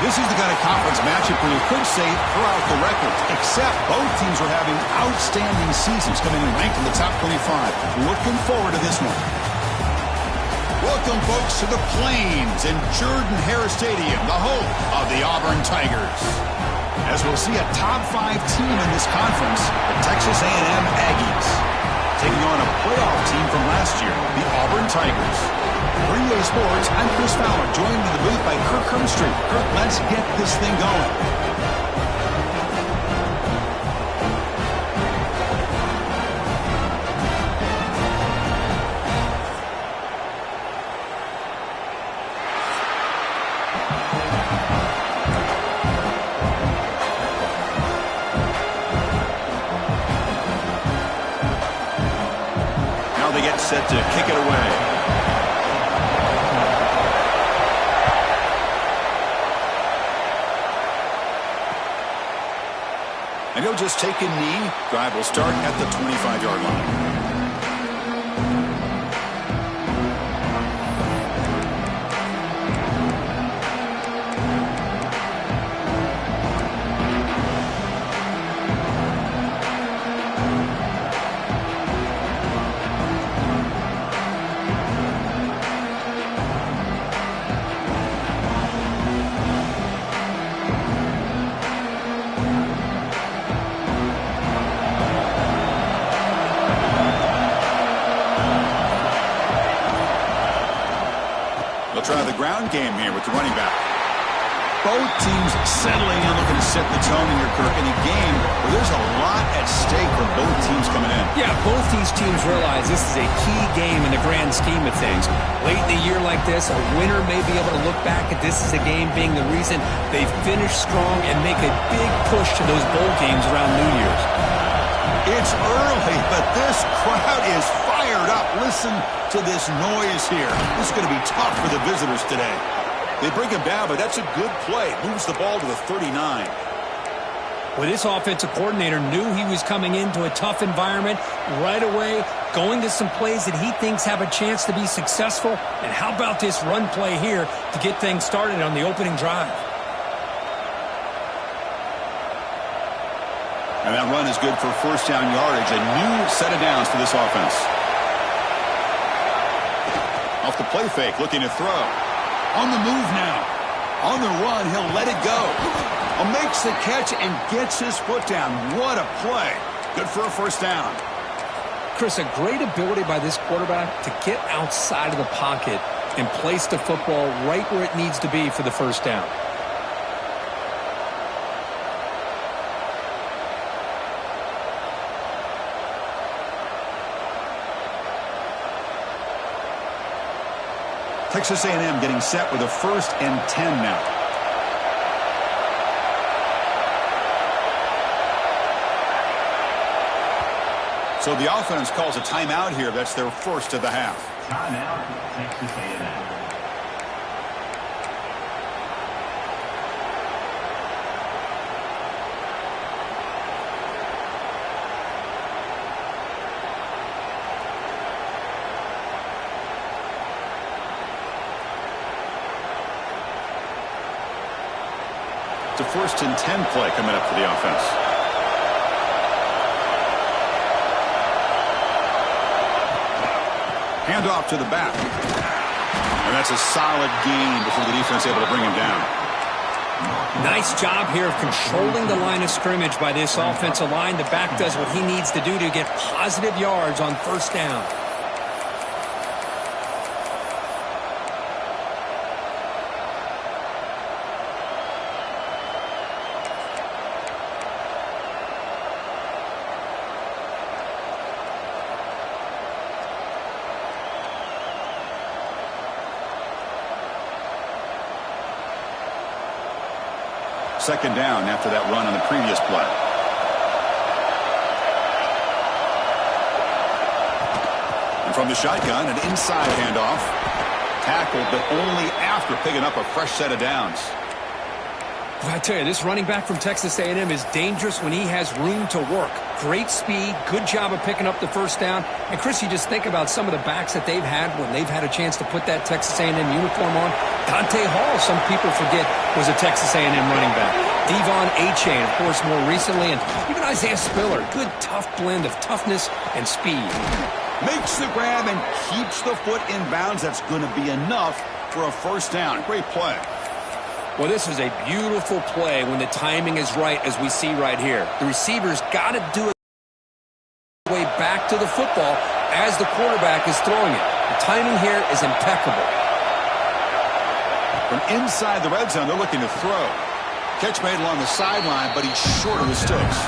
This is the kind of conference matchup where you could say throw out the records, except both teams are having outstanding seasons, coming in ranked in the top 25. Looking forward to this one. Welcome, folks, to the Plains in Jordan-Hare Stadium, the home of the Auburn Tigers. As we'll see a top 5 team in this conference, the Texas A&M Aggies, taking on a playoff team from last year, the Auburn Tigers. For EA Sports, I'm Chris Fowler, joined in the booth by Kirk Hermstreet. Kirk, let's get this thing going. Now they get set to kick it away. And he'll just take a knee. Drive will start at the 25-yard line. Try the ground game here with the running back. Both teams settling in, looking to set the tone in your Kirk in a game where there's a lot at stake for both teams coming in. Yeah, both these teams realize this is a key game in the grand scheme of things. Late in the year like this, a winner may be able to look back at this as a game being the reason they finish strong and make a big push to those bowl games around New Year's. It's early, but this crowd is fired up. Listen to this noise here. This is going to be tough for the visitors today. They bring him down, but that's a good play. Moves the ball to the 39. Well, this offensive coordinator knew he was coming into a tough environment right away, going to some plays that he thinks have a chance to be successful. And how about this run play here to get things started on the opening drive? And that run is good for first down yardage. A new set of downs for this offense. Off the play fake, looking to throw. On the move now. On the run, he'll let it go. Makes the catch and gets his foot down. What a play. Good for a first down. Chris, a great ability by this quarterback to get outside of the pocket and place the football right where it needs to be for the first down. Texas A&M getting set with a 1st and 10 now. So the offense calls a timeout here. That's their first of the half. Timeout, Texas A&M. It's a 1st and 10 play coming up for the offense. Handoff to the back. And that's a solid gain before the defense able to bring him down. Nice job here of controlling the line of scrimmage by this offensive line. The back does what he needs to do to get positive yards on first down. Second down after that run on the previous play. And from the shotgun, an inside handoff. Tackled, but only after picking up a fresh set of downs. Well, I tell you, this running back from Texas A&M is dangerous when he has room to work. Great speed, good job of picking up the first down. And, Chris, you just think about some of the backs that they've had when they've had a chance to put that Texas A&M uniform on. Dante Hall, some people forget, was a Texas A&M running back. Devon Achane, of course, more recently, and even Isaiah Spiller. Good, tough blend of toughness and speed. Makes the grab and keeps the foot in bounds. That's going to be enough for a first down. Great play. Well, this is a beautiful play when the timing is right, as we see right here. The receiver's got to do it way back to the football as the quarterback is throwing it. The timing here is impeccable. From inside the red zone, they're looking to throw. Catch made along the sideline, but he's short of his sticks.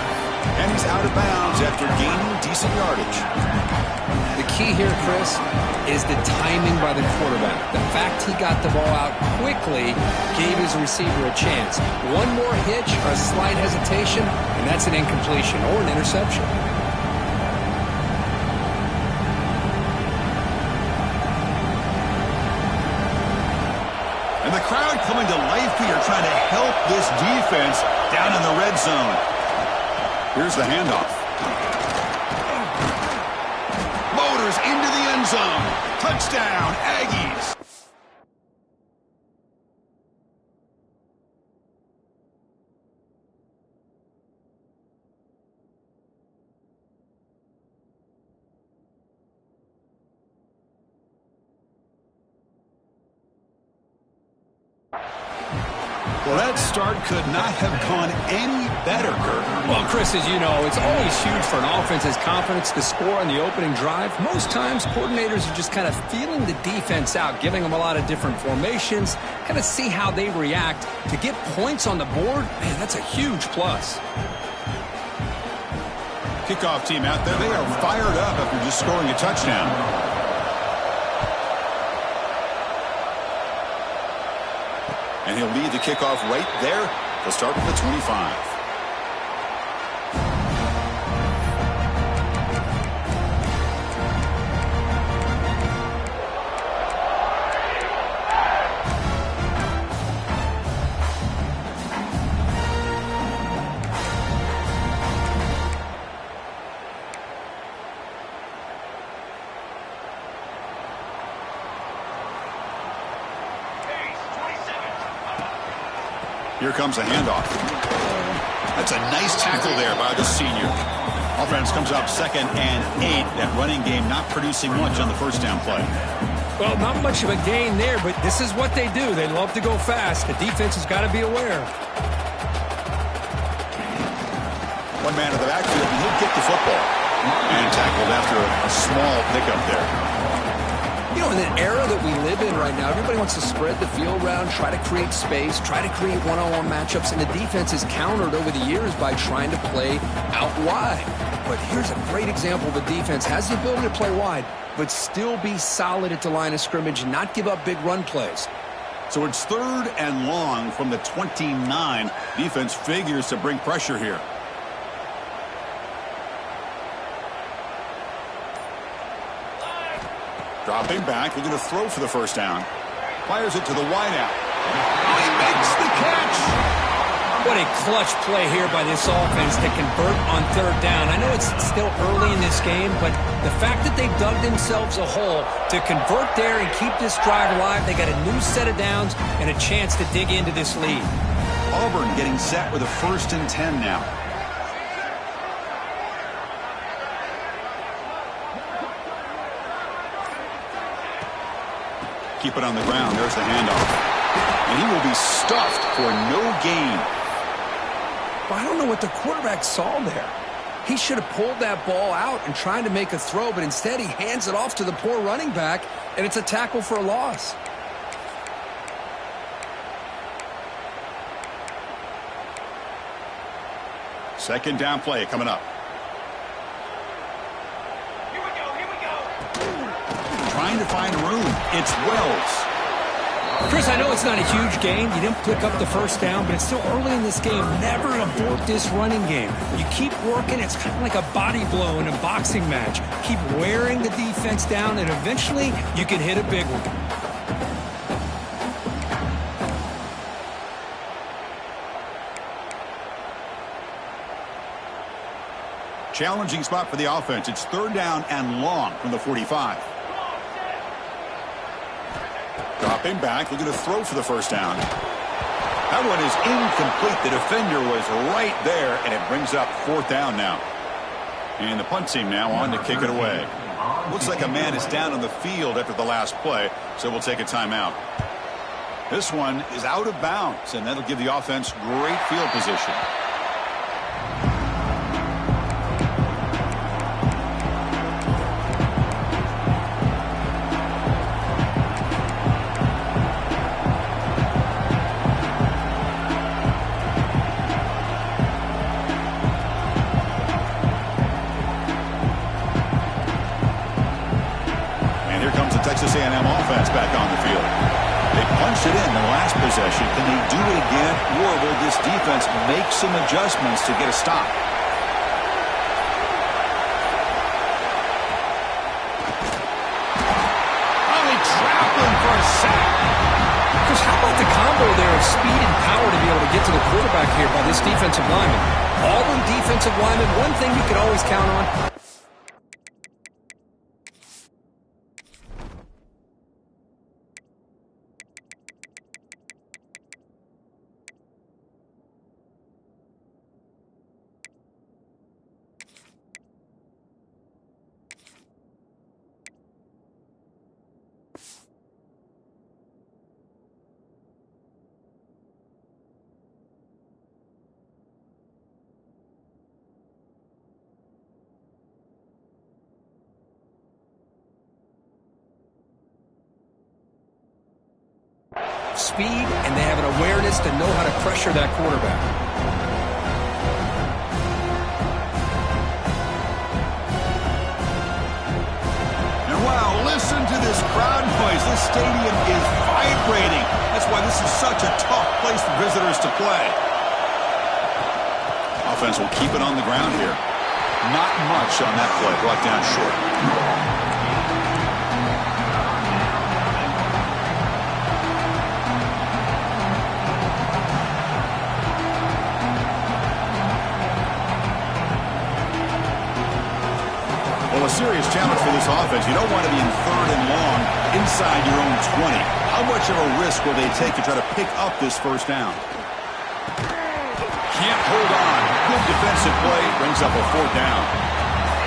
And he's out of bounds after gaining decent yardage. The key here, Chris, is the timing by the quarterback. The fact he got the ball out quickly gave his receiver a chance. One more hitch or a slight hesitation, and that's an incompletion or an interception. And the crowd coming to life here, trying to help this defense down in the red zone. Here's the handoff. Motors into the end zone. Touchdown, Aggies. Well, that start could not have gone any better, Kurt. Well, Chris, as you know, it's always huge for an offense's confidence to score on the opening drive. Most times, coordinators are just kind of feeling the defense out, giving them a lot of different formations, kind of see how they react. To get points on the board, man, that's a huge plus. Kickoff team out there, they are fired up after just scoring a touchdown. And he'll lead the kickoff right there. They'll start with the 25. Here comes a handoff. That's a nice tackle there by the senior. Offense comes up 2nd and 8. That running game not producing much on the first down play. Well, not much of a gain there, but this is what they do. They love to go fast. The defense has got to be aware. One man in the backfield, and he'll get the football. And tackled after a small pickup there. You know, in the era that we live in right now, everybody wants to spread the field around, try to create space, try to create one-on-one matchups, and the defense is countered over the years by trying to play out wide. But here's a great example. The defense has the ability to play wide, but still be solid at the line of scrimmage and not give up big run plays. So it's 3rd and long from the 29. Defense figures to bring pressure here. Dropping back, looking to throw for the first down. Fires it to the wideout. Oh, he makes the catch! What a clutch play here by this offense to convert on 3rd down. I know it's still early in this game, but the fact that they dug themselves a hole to convert there and keep this drive alive, they got a new set of downs and a chance to dig into this lead. Auburn getting set with a 1st and 10 now. Keep it on the ground. There's the handoff. And he will be stuffed for no gain. But I don't know what the quarterback saw there. He should have pulled that ball out and tried to make a throw, but instead he hands it off to the poor running back, and it's a tackle for a loss. Second down play coming up. Trying to find room. It's Wells. Chris, I know it's not a huge gain. You didn't pick up the first down, but it's still early in this game. Never abort this running game. You keep working. It's kind of like a body blow in a boxing match. Keep wearing the defense down, and eventually you can hit a big one. Challenging spot for the offense. It's 3rd down and long from the 45. Dropping back, looking to throw for the first down. That one is incomplete. The defender was right there, and it brings up fourth down now. And the punt team now on to kick it away. Looks like a man is down on the field after the last play, so we'll take a timeout. This one is out of bounds, and that'll give the offense great field position. Texas A&M offense back on the field. They punched it in the last possession. Can they do it again, or will this defense make some adjustments to get a stop? Only traveling for a sack. Chris, how about the combo there of speed and power to be able to get to the quarterback here by this defensive lineman? Auburn defensive lineman, one thing you can always count on. Speed, and they have an awareness to know how to pressure that quarterback. And wow, listen to this crowd noise. This stadium is vibrating. That's why this is such a tough place for visitors to play. Offense will keep it on the ground here. Not much on that play, brought down short. A serious challenge for this offense. You don't want to be in third and long inside your own 20. How much of a risk will they take to try to pick up this first down? Can't hold on. Good defensive play. Brings up a fourth down.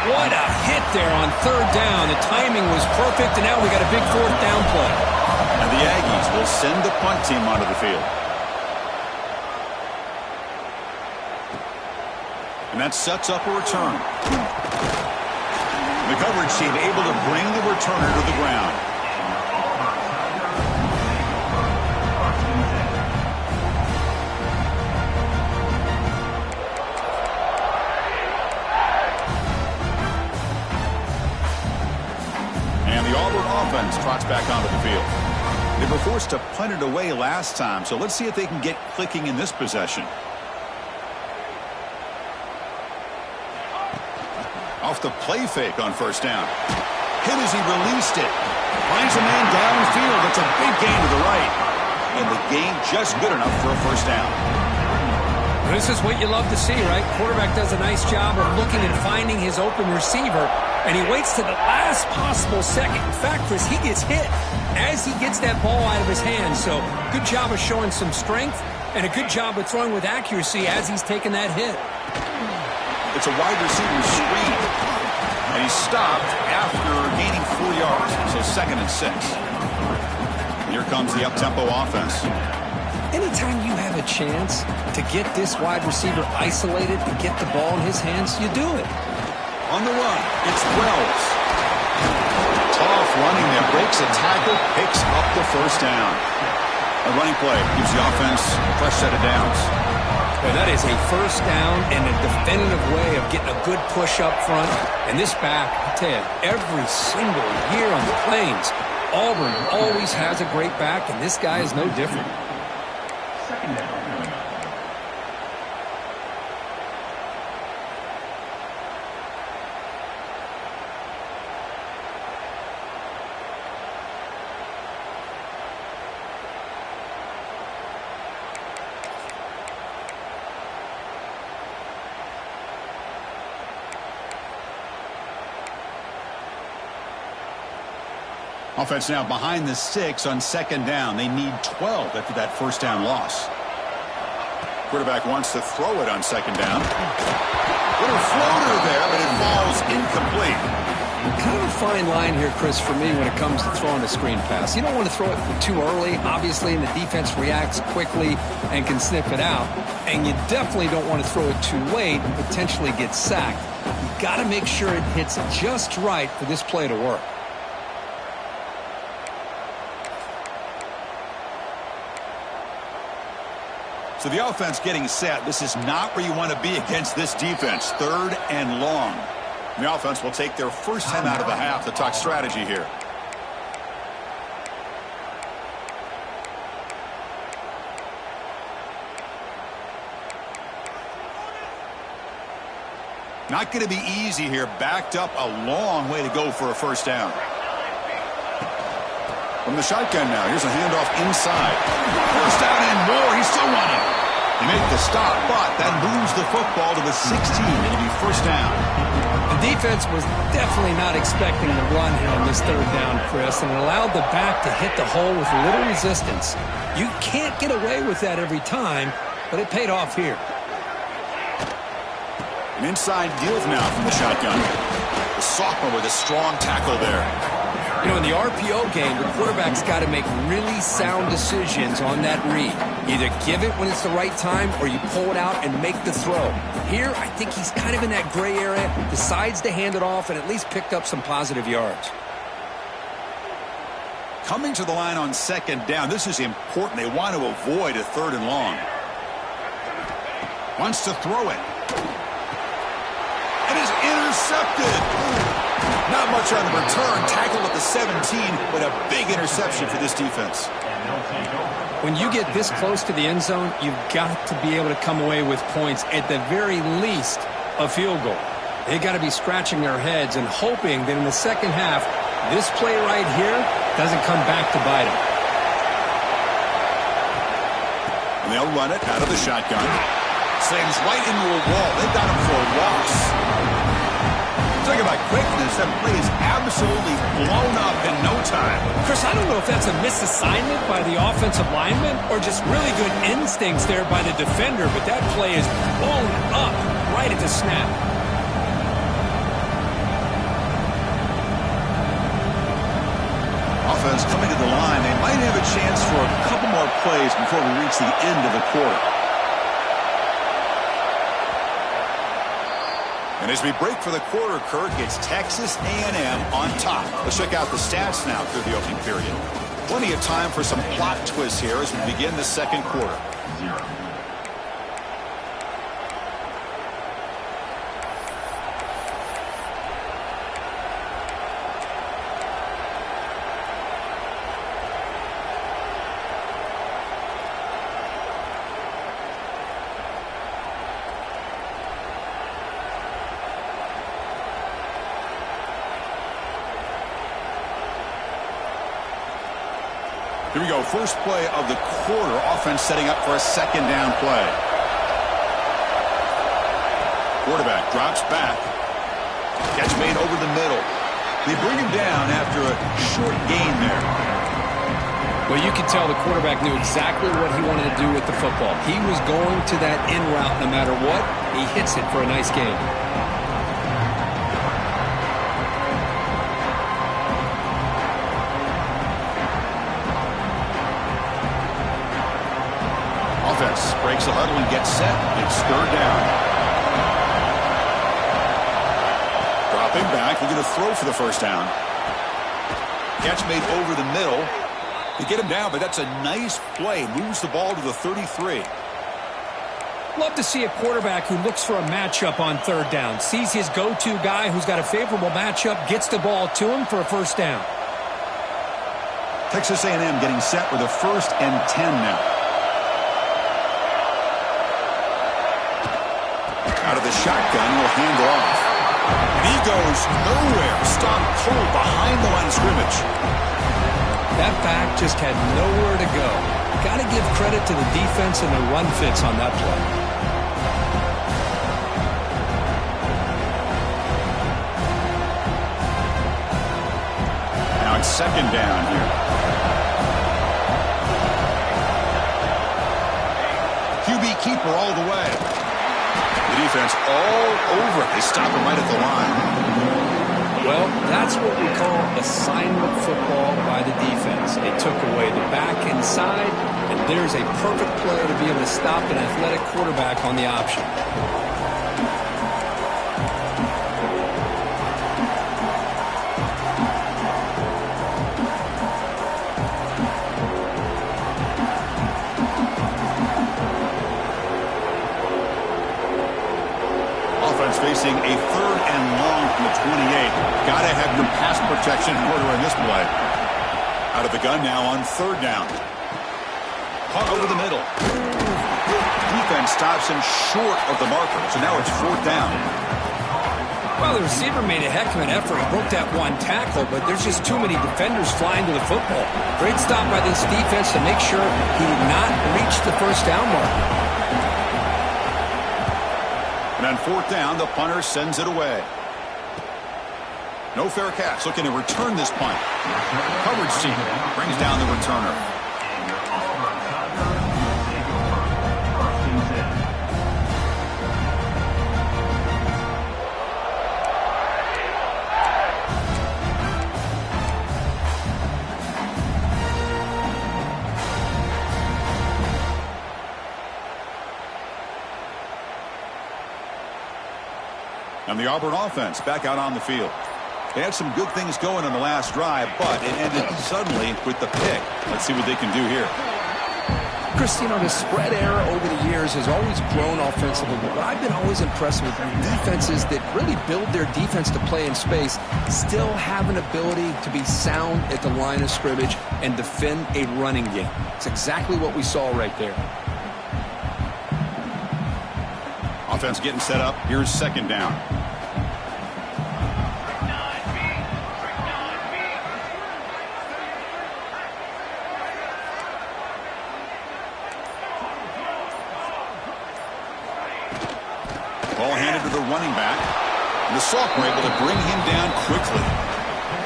What a hit there on third down. The timing was perfect, and now we got a big fourth down play. And the Aggies will send the punt team onto the field. And that sets up a return. The coverage team able to bring the returner to the ground. And the Auburn offense trots back onto the field. They were forced to punt it away last time, so let's see if they can get clicking in this possession. Off the play fake on first down. Hit as he released it. Finds a man downfield. It's a big gain to the right. And the gain just good enough for a first down. This is what you love to see, right? Quarterback does a nice job of looking and finding his open receiver, and he waits to the last possible second. In fact, Chris, he gets hit as he gets that ball out of his hands. So good job of showing some strength and a good job of throwing with accuracy as he's taking that hit. It's a wide receiver screen. And he's stopped after gaining 4 yards. So 2nd and 6. Here comes the up-tempo offense. Anytime you have a chance to get this wide receiver isolated and get the ball in his hands, you do it. On the run, it's Wells. Tough running there. Breaks a tackle, picks up the first down. A running play gives the offense a fresh set of downs. Well, that is a first down and a definitive way of getting a good push up front. And this back, I tell you, every single year on the Plains, Auburn always has a great back, and this guy is no different. Second down. Offense now behind the 6 on second down. They need 12 after that first down loss. Quarterback wants to throw it on second down. Little floater there, but it falls incomplete. Kind of a fine line here, Chris, for me when it comes to throwing a screen pass. You don't want to throw it too early, obviously, and the defense reacts quickly and can sniff it out. And you definitely don't want to throw it too late and potentially get sacked. You got to make sure it hits just right for this play to work. So the offense getting set. This is not where you want to be against this defense. 3rd and long. The offense will take their first 10 out of the half to talk strategy here. Not going to be easy here. Backed up a long way to go for a first down. From the shotgun now. Here's a handoff inside. First down and more. He's still running. He made the stop, but that moves the football to the 16. It'll be first down. The defense was definitely not expecting the run here on this 3rd down, Chris, and it allowed the back to hit the hole with little resistance. You can't get away with that every time, but it paid off here. An inside deal now from the shotgun. The sophomore with a strong tackle there. You know, in the RPO game, the quarterback's got to make really sound decisions on that read. Either give it when it's the right time or you pull it out and make the throw. Here, I think he's kind of in that gray area, decides to hand it off and at least picked up some positive yards. Coming to the line on second down, this is important. They want to avoid a 3rd and long. Wants to throw it. It is intercepted. Not much on the return. Tackled at the 17, but a big interception for this defense. When you get this close to the end zone, you've got to be able to come away with points, at the very least, a field goal. They've got to be scratching their heads and hoping that in the second half, this play right here doesn't come back to bite them. And they'll run it out of the shotgun. Slams right into a wall. They've got him for a loss. Talk about quickness. That play is absolutely blown up in no time. Chris, I don't know if that's a misassignment by the offensive lineman or just really good instincts there by the defender, but that play is blown up right at the snap. Offense coming to the line. They might have a chance for a couple more plays before we reach the end of the quarter. And as we break for the quarter, Kirk, it's Texas A&M on top. Let's check out the stats now through the opening period. Plenty of time for some plot twists here as we begin the second quarter. 0. Here we go. First play of the quarter. Offense setting up for a second down play. Quarterback drops back. Catch made over the middle. They bring him down after a short gain there. Well, you could tell the quarterback knew exactly what he wanted to do with the football. He was going to that in route no matter what. He hits it for a nice gain. Offense breaks the huddle and gets set. It's 3rd down. Dropping back. They're going to throw for the first down. Catch made over the middle. They get him down, but that's a nice play. Moves the ball to the 33. Love to see a quarterback who looks for a matchup on 3rd down. Sees his go-to guy who's got a favorable matchup, gets the ball to him for a first down. Texas A&M getting set with a 1st and 10 now. Out of the shotgun, will hand it off. And he goes nowhere. Stopped cold behind the line of scrimmage. That back just had nowhere to go. Got to give credit to the defense and the run fits on that play. Now on second down here. QB keeper all the way. The defense all over it. They stop him right at the line. Well, that's what we call assignment football by the defense. They took away the back inside, and there's a perfect play to be able to stop an athletic quarterback on the option. Facing a 3rd and long from the 28. Got to have your pass protection in order in this play. Out of the gun now on 3rd down. Caught over the middle. Defense stops him short of the marker, so now it's 4th down. Well, the receiver made a heck of an effort. He broke that one tackle, but there's just too many defenders flying to the football. Great stop by this defense to make sure he did not reach the 1st down marker. And on 4th down, the punter sends it away. No fair catch. Looking to return this punt. Coverage team brings down the returner. And the Auburn offense back out on the field. They had some good things going on the last drive, but it ended suddenly with the pick. Let's see what they can do here. Chris, you know, the spread era over the years has always grown offensively, but I've been always impressed with defenses that really build their defense to play in space, still have an ability to be sound at the line of scrimmage and defend a running game. It's exactly what we saw right there. Offense getting set up. Here's 2nd down. Ball handed to the running back. And the Salk were able to bring him down quickly.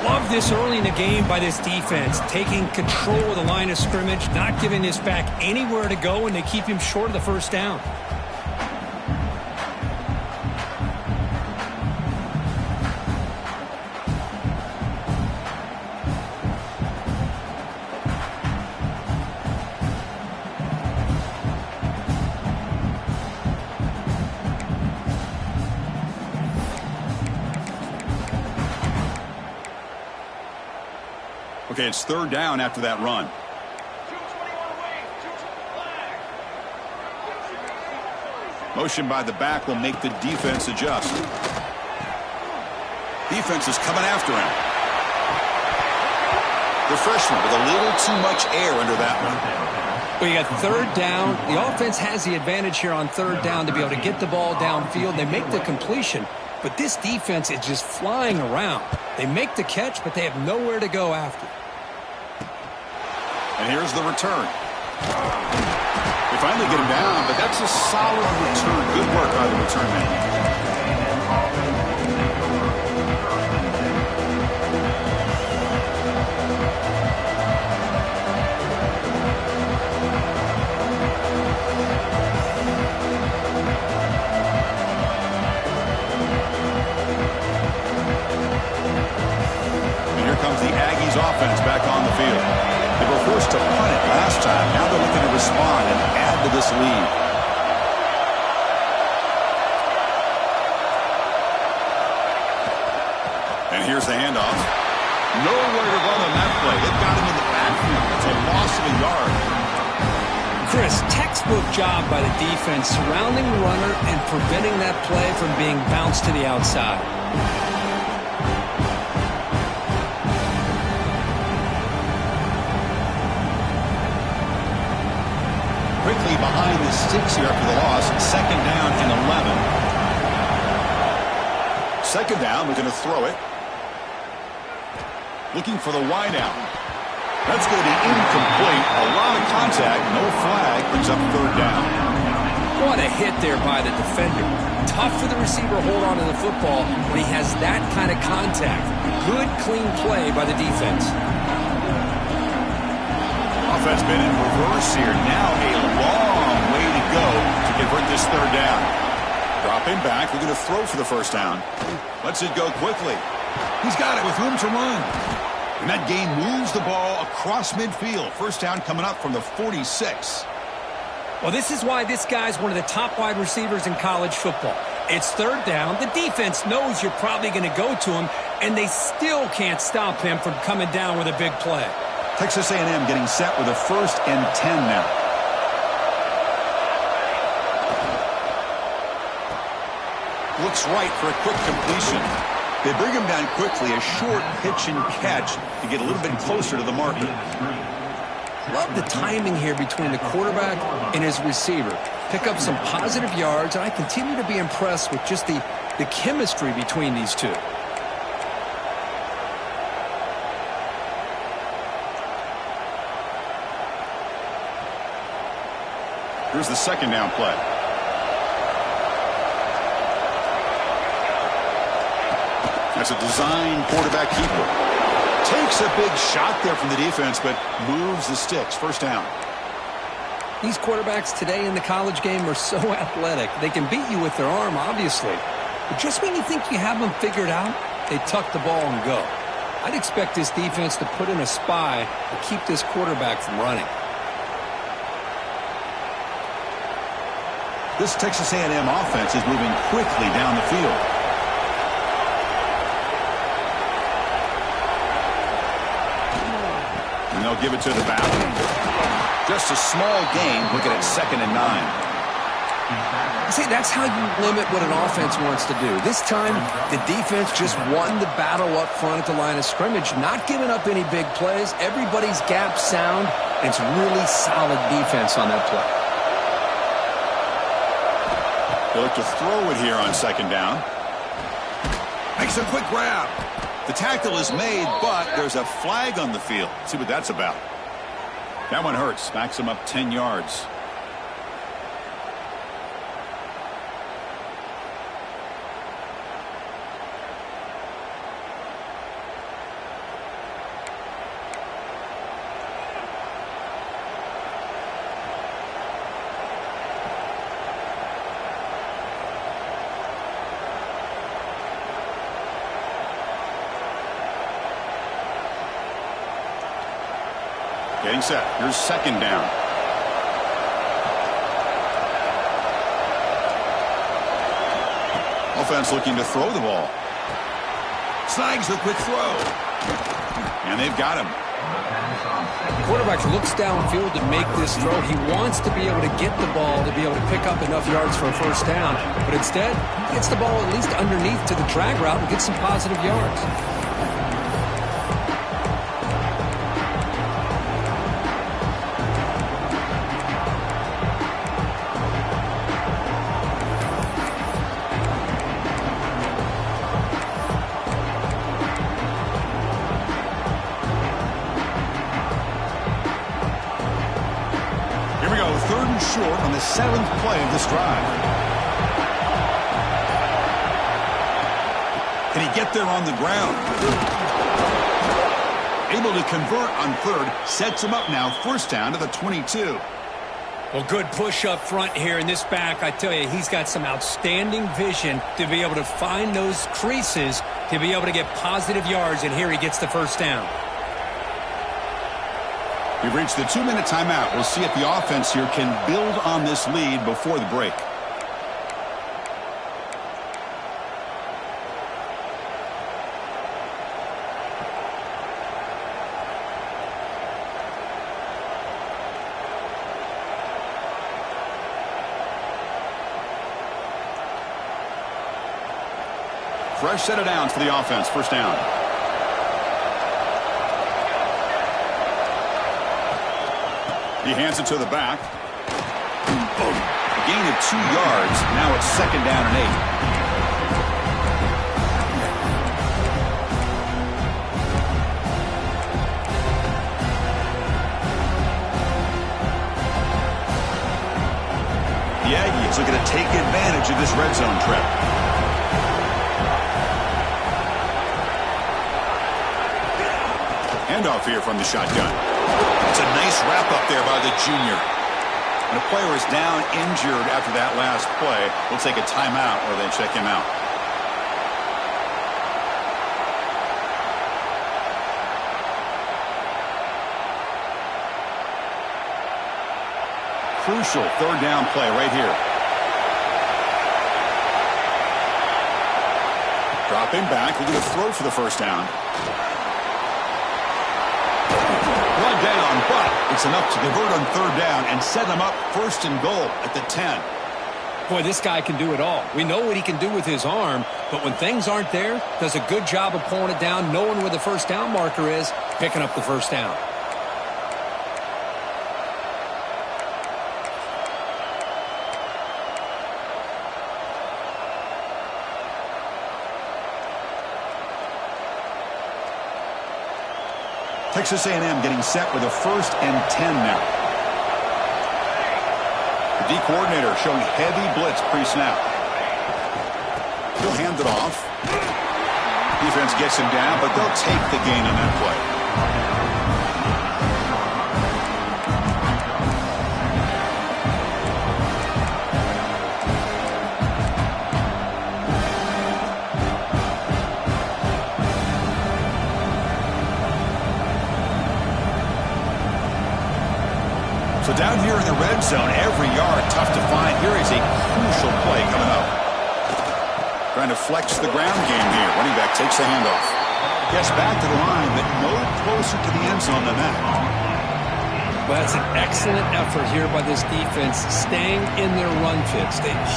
Love this early in the game by this defense, taking control of the line of scrimmage, not giving this back anywhere to go, and they keep him short of the 1st down. Okay, it's 3rd down after that run. Motion by the back will make the defense adjust. Defense is coming after him. The freshman with a little too much air under that one. Well, you got 3rd down. The offense has the advantage here on 3rd down to be able to get the ball downfield. They make the completion, but this defense is just flying around. They make the catch, but they have nowhere to go after. And here's the return. They finally get him down, but that's a solid return. Good work by the return man. And here comes the Aggies offense back on the field. They were forced to punt it last time. Now they're looking to respond and add to this lead. And here's the handoff. Nowhere to run on that play. They've got him in the backfield. It's a loss of a yard. Chris, textbook job by the defense surrounding the runner and preventing that play from being bounced to the outside. Quickly behind the sticks here after the loss. 2nd down and 11. 2nd down, we're going to throw it. Looking for the wide out. That's going to be incomplete. A lot of contact, no flag, brings up 3rd down. What a hit there by the defender. Tough for the receiver to hold on to the football when he has that kind of contact. Good, clean play by the defense. Offense been in reverse here. Now a long way to go to convert this third down. Dropping back, we're going to throw for the first down. Lets it go quickly. He's got it with room to run. And that gain moves the ball across midfield. First down coming up from the 46. Well, this is why this guy's one of the top wide receivers in college football. It's third down. The defense knows you're probably going to go to him, and they still can't stop him from coming down with a big play. Texas A&M getting set with a 1st and 10 now. Looks right for a quick completion. They bring him down quickly, a short pitch and catch to get a little bit closer to the marker. Love the timing here between the quarterback and his receiver. Pick up some positive yards, and I continue to be impressed with just the chemistry between these two. Here's the second down play. That's a design quarterback keeper. Takes a big shot there from the defense, but moves the sticks. First down. These quarterbacks today in the college game are so athletic. They can beat you with their arm, obviously. But just when you think you have them figured out, they tuck the ball and go. I'd expect this defense to put in a spy to keep this quarterback from running. This Texas A&M offense is moving quickly down the field. And they'll give it to the back. Just a small gain, looking at 2nd and 9. See, that's how you limit what an offense wants to do. This time, the defense just won the battle up front at the line of scrimmage, not giving up any big plays. Everybody's gap sound. It's really solid defense on that play. They look to throw it here on 2nd down. Makes a quick grab. The tackle is made, but there's a flag on the field. Let's see what that's about. That one hurts. Backs him up 10 yards. Getting set. Here's 2nd down. Offense looking to throw the ball. Snags the quick throw. And they've got him. The quarterback looks downfield to make this throw. He wants to be able to get the ball to be able to pick up enough yards for a first down. But instead, he gets the ball at least underneath to the drag route and gets some positive yards. Short on the 7th play of this drive. Can he get there on the ground? Able to convert on 3rd. Sets him up now. First down to the 22. Well, good push up front here in this back. I tell you, he's got some outstanding vision to be able to find those creases to be able to get positive yards, and here he gets the first down. We've reached the 2-minute timeout. We'll see if the offense here can build on this lead before the break. Fresh set of downs for the offense. First down. He hands it to the back. A gain of 2 yards. Now it's 2nd down and 8. The Aggies Eagles looking to take advantage of this red zone trip. Handoff here from the shotgun. It's a nice wrap up there by the junior. When a player is down injured after that last play, we'll take a timeout or they check him out. Crucial third down play right here. Dropping back, looking to throw for the first down. Run down, but it's enough to convert on third down and set them up first and goal at the 10. Boy, this guy can do it all. We know what he can do with his arm, but when things aren't there, does a good job of pulling it down, knowing where the first down marker is, picking up the first down. Texas A&M getting set with a 1st and 10 now. The D coordinator showing heavy blitz pre-snap. He'll hand it off. Defense gets him down, but they'll take the gain on that play. So down here in the red zone, every yard tough to find. Here is a crucial play coming up. Trying to flex the ground game here. Running back takes the handoff. Gets back to the line, but no closer to the end zone than that. Well, that's an excellent effort here by this defense, staying in their run fit,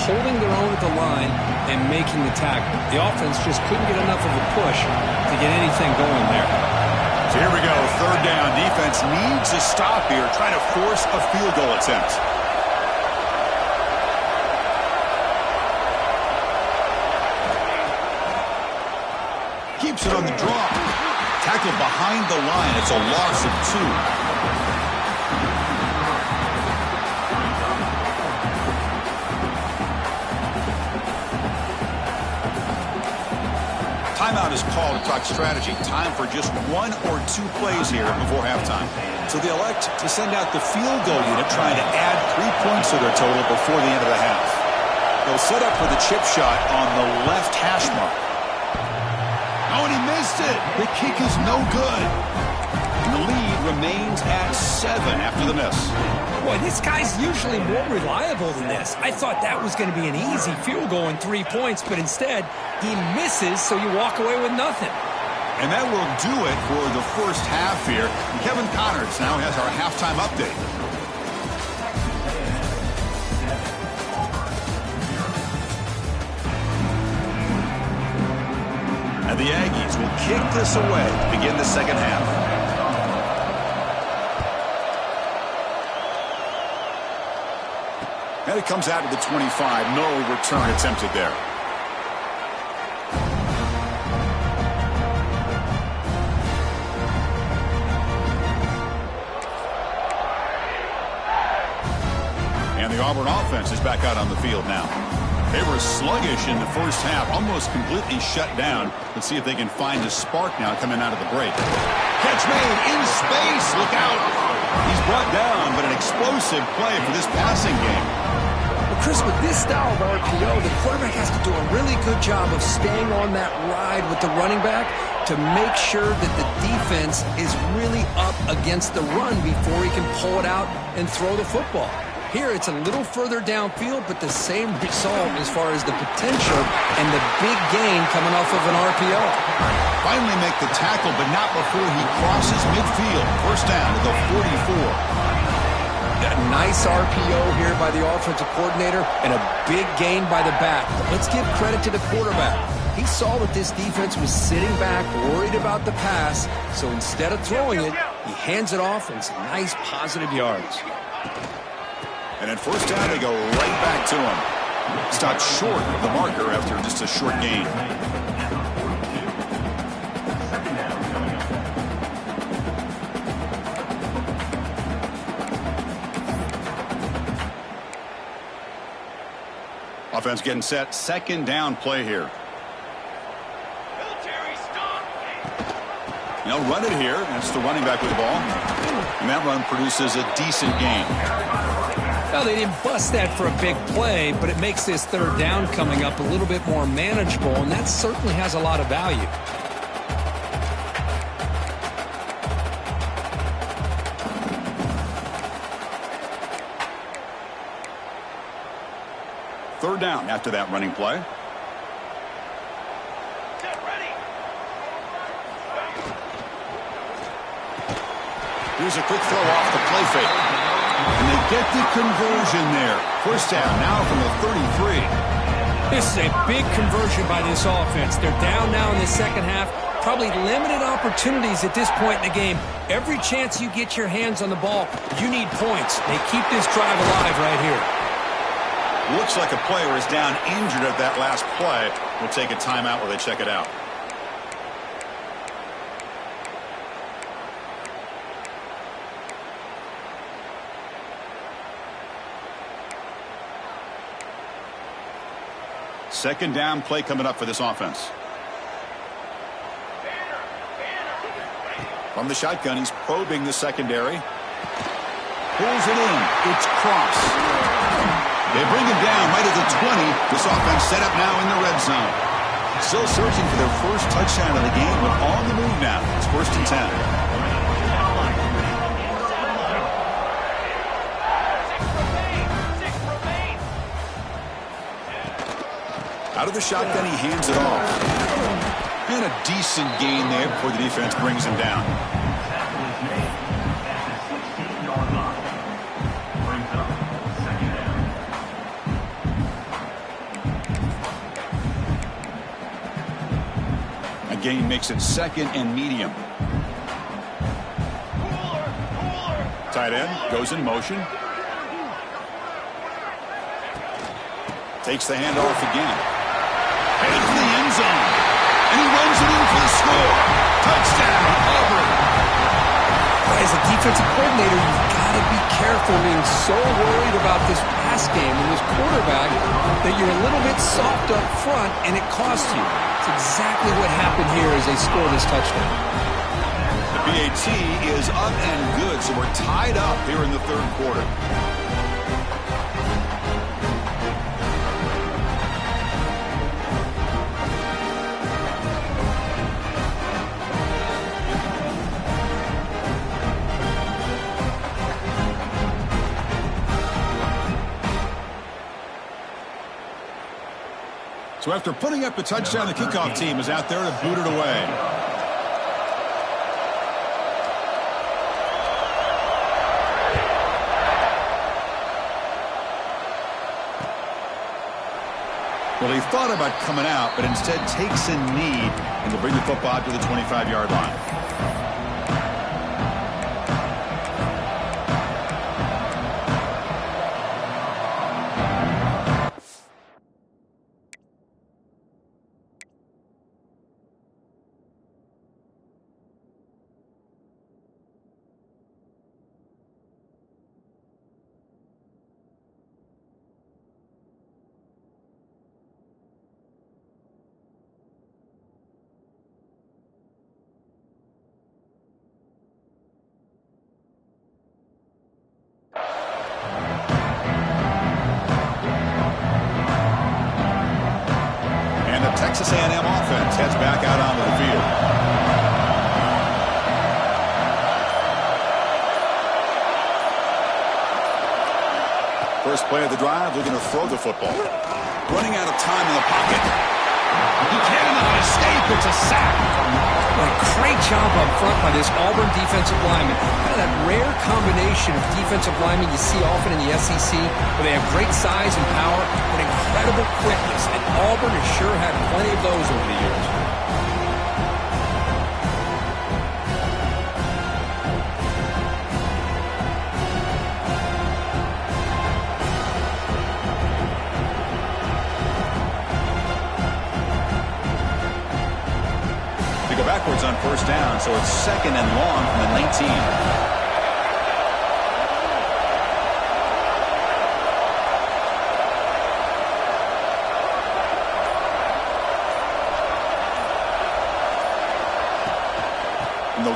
holding their own at the line and making the tackle. The offense just couldn't get enough of a push to get anything going there. So here we go, third down. Defense needs a stop here, trying to force a field goal attempt. Keeps it on the draw. Tackle behind the line. It's a loss of 2. Timeout is called to talk strategy. Time for just 1 or 2 plays here before halftime. So they elect to send out the field goal unit, trying to add 3 points to their total before the end of the half. They'll set up for the chip shot on the left hash mark. Oh, and he missed it. The kick is no good. And the lead remains at 7 after the miss. Boy, this guy's usually more reliable than this. I thought that was going to be an easy field goal and 3 points, but instead he misses, so you walk away with nothing. And that will do it for the first half here. Kevin Connors now has our halftime update. And the Aggies will kick this away to begin the second half. And it comes out to the 25. No return attempted there. And the Auburn offense is back out on the field now. They were sluggish in the first half, almost completely shut down. Let's see if they can find a spark now coming out of the break. Catch made in space. Look out. He's brought down, but an explosive play for this passing game. Well, Chris, with this style of RPO, the quarterback has to do a really good job of staying on that ride with the running back to make sure that the defense is really up against the run before he can pull it out and throw the football. Here, it's a little further downfield, but the same result as far as the potential and the big gain coming off of an RPO. Finally make the tackle, but not before he crosses midfield. First down to the 44. A nice RPO here by the offensive coordinator and a big gain by the back. But let's give credit to the quarterback. He saw that this defense was sitting back, worried about the pass, so instead of throwing it, he hands it off and some nice positive yards. And at first down, they go right back to him. Stopped short of the marker after just a short gain. Offense getting set. Second down play here. They'll run it here. That's the running back with the ball. And that run produces a decent gain. Well, they didn't bust that for a big play, but it makes this third down coming up a little bit more manageable, and that certainly has a lot of value. Third down after that running play. Here's a quick throw off the play fake. And they get the conversion there. First down now from the 33. This is a big conversion by this offense. They're down now in the second half. Probably limited opportunities at this point in the game. Every chance you get your hands on the ball, you need points. They keep this drive alive right here. Looks like a player is down injured at that last play. We'll take a timeout while they check it out. Second down play coming up for this offense. From the shotgun, he's probing the secondary. Pulls it in. It's Cross. They bring him down right at the 20. This offense set up now in the red zone. Still searching for their first touchdown of the game, but on the move now. It's 1st and 10. Out of the shotgun, he hands it off. And a decent gain there before the defense brings him down. A gain makes it 2nd and medium. Tight end goes in motion. Takes the handoff again. Headed for the end zone. And he runs it in for the score. Touchdown, Auburn. As a defensive coordinator, you've got to be careful being so worried about this pass game and this quarterback that you're a little bit soft up front and it costs you. It's exactly what happened here as they score this touchdown. The BAT is up and good, so we're tied up here in the third quarter. So after putting up a touchdown, the kickoff team is out there to boot it away. Well, he thought about coming out, but instead takes a knee and will bring the football to the 25-yard line. Texas A&M offense heads back out onto the field. First play of the drive, looking to throw the football. Running out of time in the pocket. He cannot escape. It's a sack. A great job up front by this Auburn defensive lineman. Kind of that rare combination of defensive linemen you see often in the SEC, where they have great size and power, but incredible quickness. And Auburn has sure had plenty of those over the years. Go backwards on first down, so it's 2nd and long from the 19.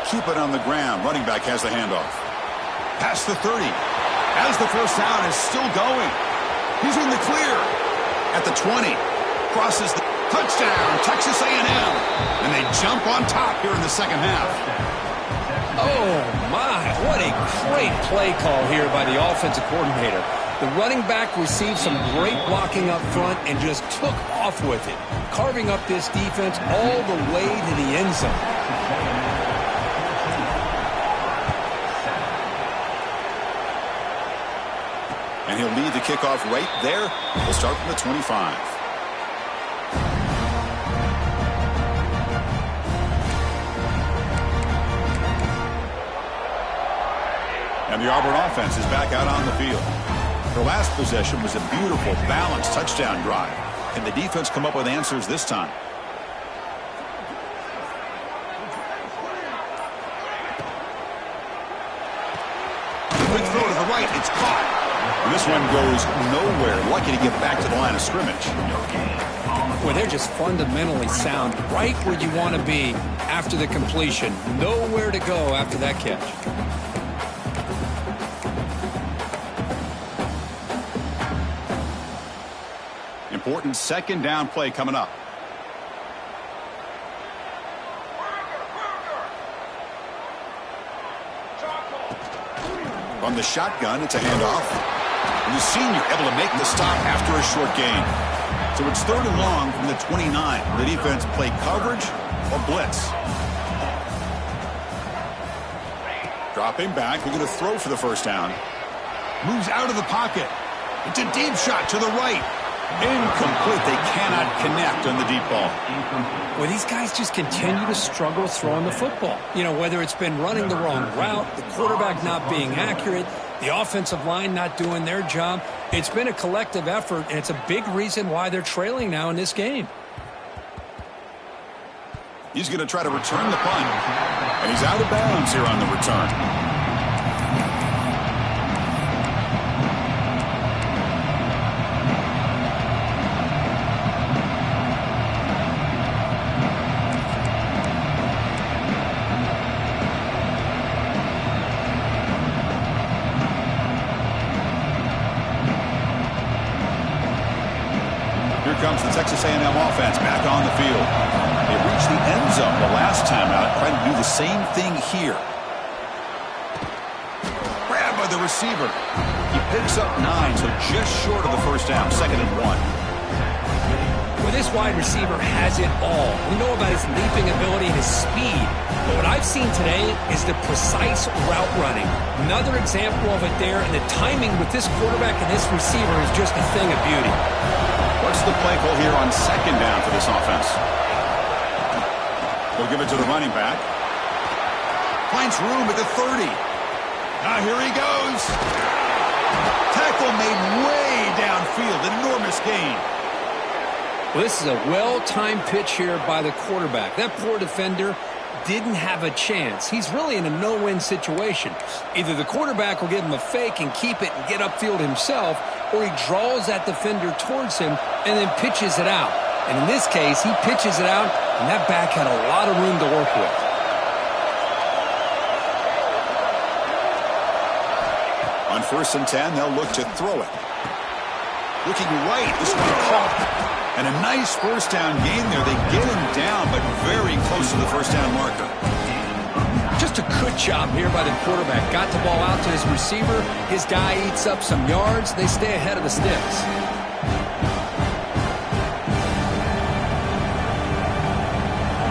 They'll keep it on the ground. Running back has the handoff. Past the 30. As the first down is still going. He's in the clear. At the 20. Crosses the touchdown, Texas A&M. And they jump on top here in the second half. Oh, my. What a great play call here by the offensive coordinator. The running back received some great blocking up front and just took off with it, carving up this defense all the way to the end zone. And he'll lead the kickoff right there. We'll start from the 25. And the Auburn offense is back out on the field. Their last possession was a beautiful, balanced touchdown drive. Can the defense come up with answers this time? Quick throw to the right. It's caught. And this one goes nowhere. Lucky to get back to the line of scrimmage. Well, they're just fundamentally sound, right where you want to be after the completion. Nowhere to go after that catch. Important second down play coming up. From the shotgun, it's a handoff. And the senior able to make the stop after a short gain. So it's 3rd and long from the 29. The defense play coverage or blitz. Dropping back, we're going to throw for the first down. Moves out of the pocket. It's a deep shot to the right. Incomplete. They cannot connect on the deep ball. Well, these guys just continue to struggle throwing the football. You know, whether it's been running the wrong route, the quarterback not being accurate, the offensive line not doing their job. It's been a collective effort, and it's a big reason why they're trailing now in this game. He's going to try to return the punt, and he's out of bounds here on the return. Comes the Texas A&M offense back on the field. They reached the end zone the last time out, trying to do the same thing here. Grabbed by the receiver. He picks up 9, so just short of the first down, 2nd and 1. Well, this wide receiver has it all. We know about his leaping ability and his speed. But what I've seen today is the precise route running. Another example of it there, and the timing with this quarterback and this receiver is just a thing of beauty. What's the play call here on 2nd down for this offense? They'll give it to the running back. Finds room at the 30. Now here he goes. Tackle made way downfield. Enormous gain. Well, this is a well-timed pitch here by the quarterback. That poor defender didn't have a chance. He's really in a no-win situation. Either the quarterback will give him a fake and keep it and get upfield himself, or he draws that defender towards him and then pitches it out. And in this case, he pitches it out, and that back had a lot of room to work with. On 1st and 10, they'll look to throw it. Looking right, this one caught. And a nice first down gain there. They get him down, but very close to the first down marker. Just a good job here by the quarterback. Got the ball out to his receiver. His guy eats up some yards. They stay ahead of the sticks.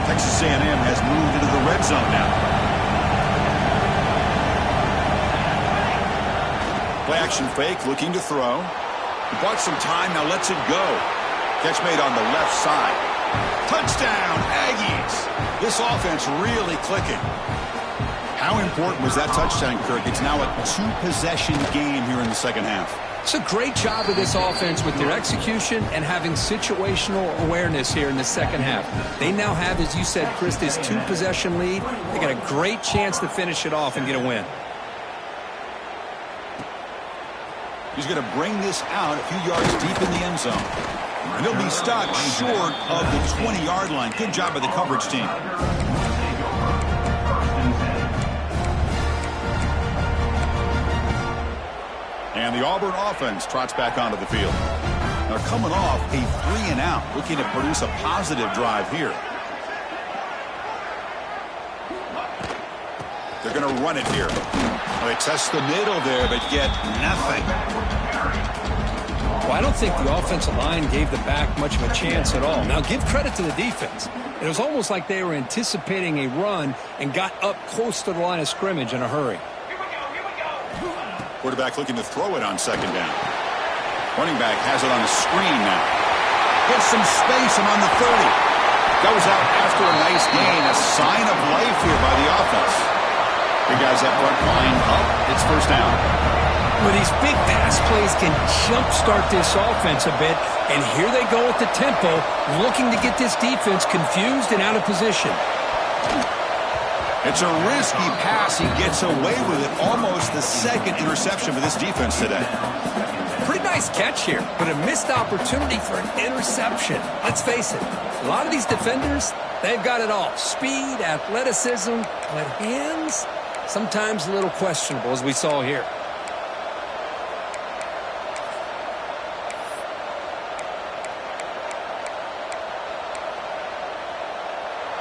Texas A&M has moved into the red zone now. Play action fake, looking to throw. He bought some time, now lets it go. Catch made on the left side. Touchdown, Aggies. This offense really clicking. How important was that touchdown, Kirk? It's now a 2-possession game here in the second half. It's a great job of this offense with their execution and having situational awareness here in the second half. They now have, as you said, Chris, this 2-possession lead. They got a great chance to finish it off and get a win. He's going to bring this out a few yards deep in the end zone. And he'll be stopped short of the 20-yard line. Good job by the coverage team. And the Auburn offense trots back onto the field. They're coming off a 3-and-out, looking to produce a positive drive here. They're going to run it here. They test the middle there, but get nothing. Well, I don't think the offensive line gave the back much of a chance at all. Now, give credit to the defense. It was almost like they were anticipating a run and got up close to the line of scrimmage in a hurry. Quarterback looking to throw it on second down. Running back has it on the screen now. Gets some space and on the 30. Goes out after a nice gain. A sign of life here by the offense. The guys up front line up. It's first down. Well, these big pass plays can jumpstart this offense a bit. And here they go at the tempo, looking to get this defense confused and out of position. It's a risky pass. He gets away with it. Almost the second interception for this defense today. Pretty nice catch here, but a missed opportunity for an interception. Let's face it, a lot of these defenders, they've got it all. Speed, athleticism, but hands, sometimes a little questionable, as we saw here.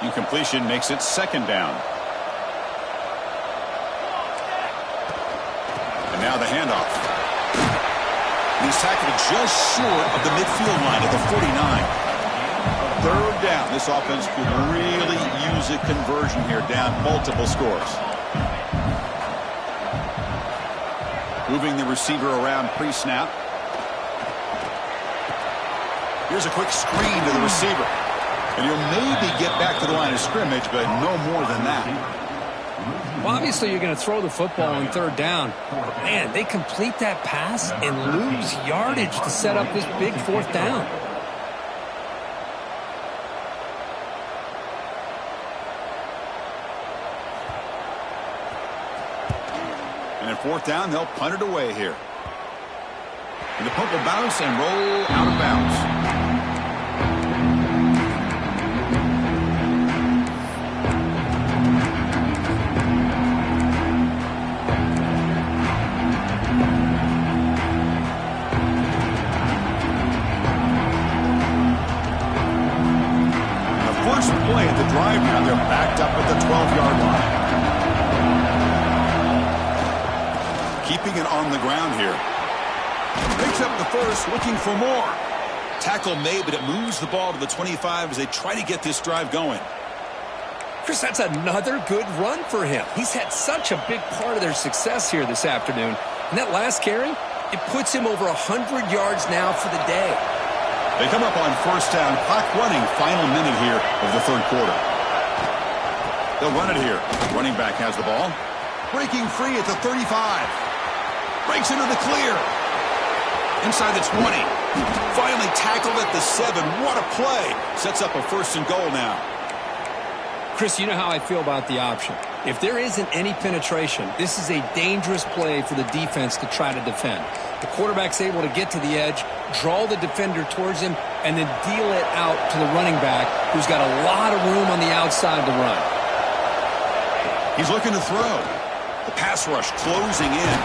Incompletion makes it second down. And now the handoff. He's tackled just short of the midfield line at the 49. Third down. This offense could really use a conversion here, down multiple scores. Moving the receiver around pre-snap. Here's a quick screen to the receiver. And he'll maybe get back to the line of scrimmage, but no more than that. Well, obviously you're going to throw the football on third down. Man, they complete that pass and lose yardage to set up this big fourth down. And at fourth down, they'll punt it away here. And the punt will bounce and roll out of bounds. Play at the drive now. They're backed up at the 12-yard line. Keeping it on the ground here. Picks up the first, looking for more. Tackle made, but it moves the ball to the 25 as they try to get this drive going. Chris, that's another good run for him. He's had such a big part of their success here this afternoon. And that last carry, it puts him over 100 yards now for the day. They come up on first down, clock running, final minute here of the third quarter. They'll run it here. Running back has the ball. Breaking free at the 35. Breaks into the clear. Inside the 20. Finally tackled at the 7. What a play. Sets up a first and goal now. Chris, you know how I feel about the option. If there isn't any penetration, this is a dangerous play for the defense to try to defend. The quarterback's able to get to the edge, draw the defender towards him, and then deal it out to the running back, who's got a lot of room on the outside to run. He's looking to throw. The pass rush closing in.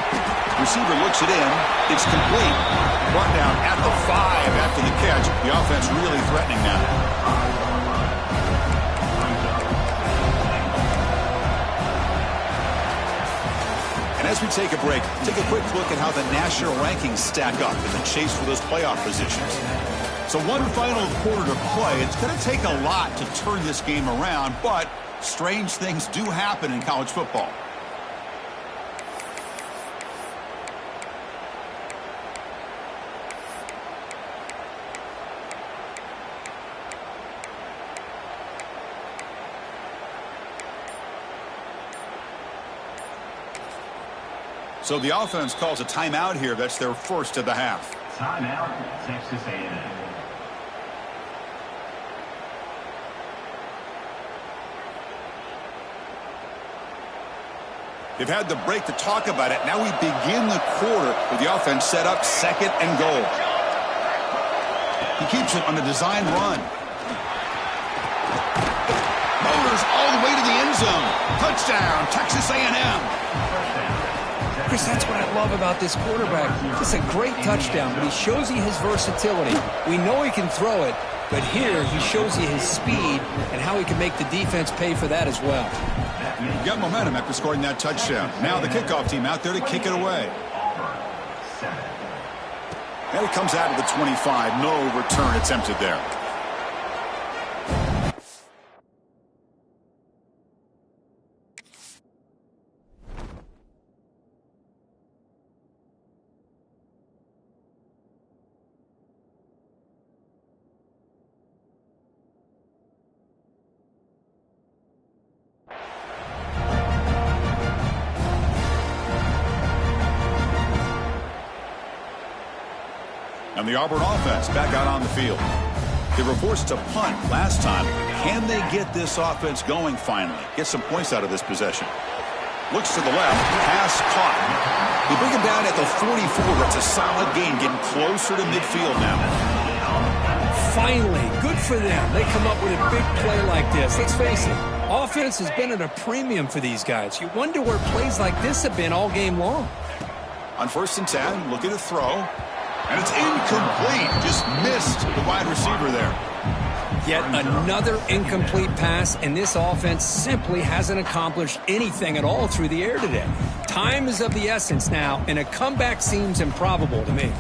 Receiver looks it in. It's complete. Brought down at the 5 after the catch. The offense really threatening now. And as we take a break, take a quick look at how the national rankings stack up in the chase for those playoff positions. So one final quarter to play. It's going to take a lot to turn this game around, but strange things do happen in college football. So the offense calls a timeout here. That's their first of the half. Timeout, Texas A&M. They've had the break to talk about it. Now we begin the quarter with the offense set up second and goal. He keeps it on the design run. Motors all the way to the end zone. Touchdown, Texas A&M. Chris, that's what I love about this quarterback. It's a great touchdown, but he shows you his versatility. We know he can throw it, but here he shows you his speed and how he can make the defense pay for that as well. You got momentum after scoring that touchdown. Now the kickoff team out there to kick it away. And it comes out of the 25. No return attempted there. And the Auburn offense back out on the field. They were forced to punt last time. Can they get this offense going finally? Get some points out of this possession. Looks to the left. Pass caught. They bring him down at the 44. That's a solid gain, getting closer to midfield now. Finally, good for them. They come up with a big play like this. Let's face it, offense has been at a premium for these guys. You wonder where plays like this have been all game long. On 1st and 10, looking to throw. And it's incomplete. Just missed the wide receiver there. Yet another incomplete pass, and this offense simply hasn't accomplished anything at all through the air today. Time is of the essence now, and a comeback seems improbable to me.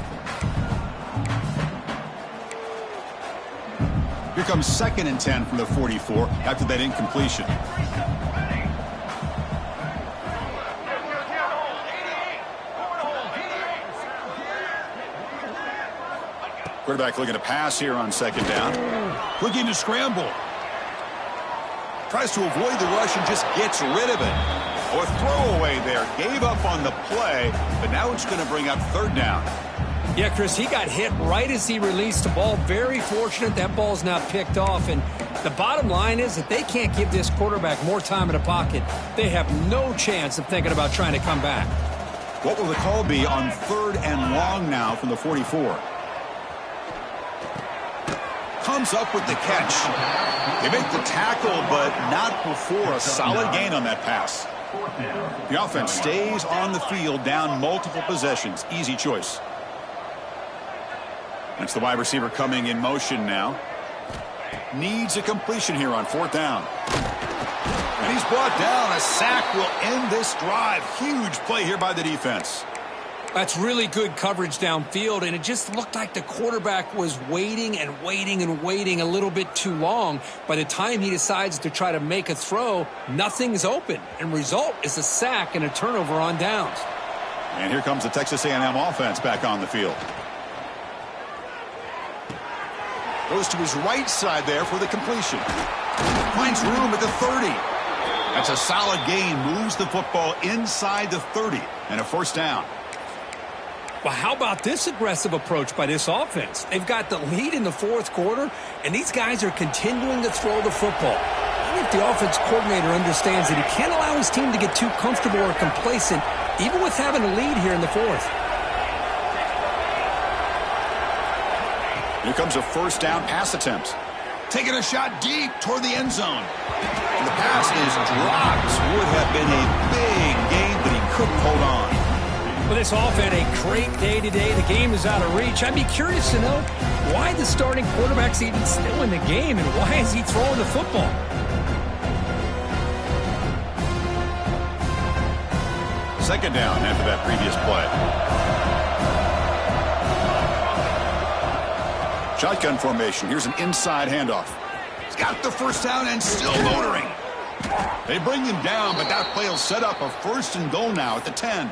Here comes 2nd and 10 from the 44 after that incompletion. Quarterback looking to pass here on 2nd down. Looking to scramble. Tries to avoid the rush and just gets rid of it. Oh, a throwaway there. Gave up on the play, but now it's going to bring up 3rd down. Yeah, Chris, he got hit right as he released the ball. Very fortunate that ball's not picked off. And the bottom line is that they can't give this quarterback more time in the pocket. They have no chance of thinking about trying to come back. What will the call be on 3rd and long now from the 44? Comes up with the catch. They make the tackle, but not before a solid gain on that pass. The offense stays on the field, down multiple possessions. Easy choice. That's the wide receiver coming in motion now. Needs a completion here on 4th down. And he's brought down. A sack will end this drive. Huge play here by the defense. That's really good coverage downfield, and it just looked like the quarterback was waiting and waiting and waiting a little bit too long. By the time he decides to try to make a throw, nothing's open, and result is a sack and a turnover on downs. And here comes the Texas A&M offense back on the field. Goes to his right side there for the completion. Finds room at the 30. That's a solid gain. Moves the football inside the 30, and a 1st down. Well, how about this aggressive approach by this offense? They've got the lead in the 4th quarter, and these guys are continuing to throw the football. I think the offense coordinator understands that he can't allow his team to get too comfortable or complacent, even with having a lead here in the 4th. Here comes a 1st down pass attempt. Taking a shot deep toward the end zone. And the pass is dropped. Would have been a big gain, but he couldn't hold on. Well, this offense, a great day today. The game is out of reach. I'd be curious to know why the starting quarterback's even still in the game and why is he throwing the football? Second down after that previous play. Shotgun formation. Here's an inside handoff. He's got the 1st down and still motoring. They bring him down, but that play will set up a 1st and goal now at the 10.